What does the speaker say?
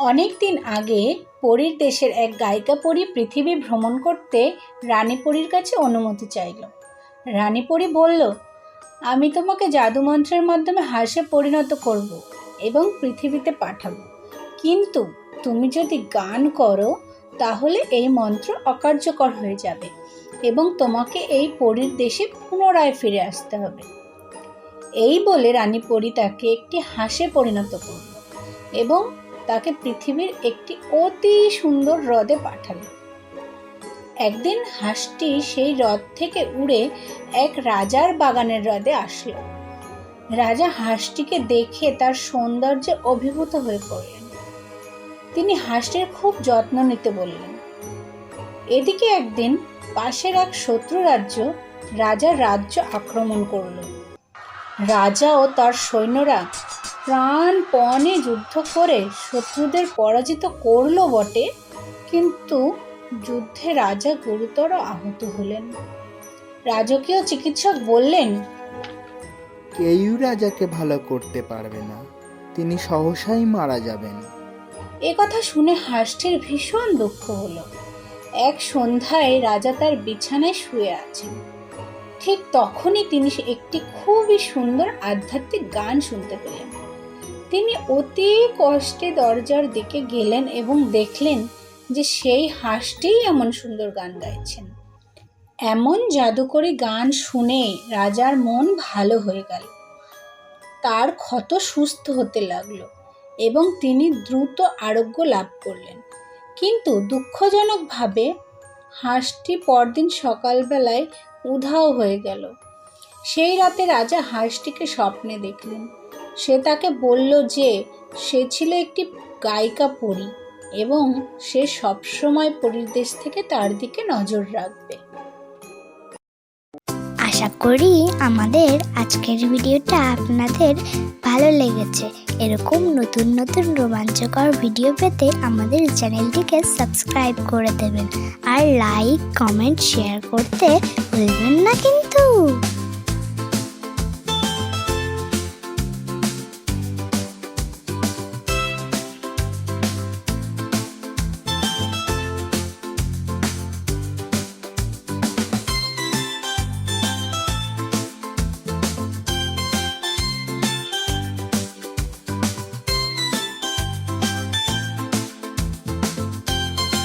অনেক দিন আগে পরীর দেশের এক গায়িকা পরী পৃথিবী ভ্রমণ করতে রানী পরীর কাছে অনুমতি চাইল। রানী পরী বলল, আমি তোমাকে জাদুমন্ত্রের মাধ্যমে হাঁসে পরিণত করব এবং পৃথিবীতে পাঠাবো, কিন্তু তুমি যদি গান করো তাহলে এই মন্ত্র অকার্যকর হয়ে যাবে এবং তোমাকে এই পরীর দেশে পুনরায় ফিরে আসতে হবে। এই বলে রানী পরী তাকে একটি হাঁসে পরিণত করল এবং তাকে পৃথিবীর একটি অতি সুন্দর হ্রদে পাঠালো। একদিন হাঁসটি সেই হ্রদ থেকে উড়ে এক রাজার বাগানের হ্রদে আসলো। রাজা হাঁসটিকে দেখে তার সৌন্দর্যে অভিভূত হয়ে পড়লেন। তিনি হাঁসটির খুব যত্ন নিতে বললেন। এদিকে একদিন পাশের এক শত্রু রাজ্য রাজার রাজ্য আক্রমণ করল। রাজা ও তার সৈন্যরা প্রাণপণে যুদ্ধ করে শত্রুদের পরাজিত করলো বটে, কিন্তু যুদ্ধে রাজা গুরুতর আহত হলেন। রাজকীয় চিকিৎসক বললেন, কেউ রাজাকে ভালো করতে পারবে না, তিনি সহসাই মারা যাবেন। এ কথা শুনে হাঁসটির ভীষণ দুঃখ হলো। এক সন্ধ্যায় রাজা তার বিছানায় শুয়ে আছেন। ঠিক তখনই তিনি একটি খুবই সুন্দর আধ্যাত্মিক গান শুনতে পেলেন। তিনি অতি কষ্টে দরজার দিকে গেলেন এবং দেখলেন যে সেই হাঁসটিই এমন সুন্দর গান গাইছেন। এমন জাদুকরী গান শুনে রাজার মন ভালো হয়ে গেল। তার ক্ষত সুস্থ হতে লাগলো এবং তিনি দ্রুত আরোগ্য লাভ করলেন। কিন্তু দুঃখজনকভাবে হাঁসটি পরদিন সকালবেলায় উধাও হয়ে গেল। সেই রাতে রাজা হাঁসটিকে স্বপ্নে দেখলেন। সে তাকে বলল যে সে ছিল একটি গায়িকা পরী এবং সে সবসময় পরীর দেশ থেকে তার দিকে নজর রাখবে। আশা করি আমাদের আজকের ভিডিওটা আপনাদের ভালো লেগেছে। এরকম নতুন নতুন রোমাঞ্চকর ভিডিও পেতে আমাদের চ্যানেলটিকে সাবস্ক্রাইব করে দেবেন আর লাইক, কমেন্ট, শেয়ার করতে ভুলবেন না কিন্তু।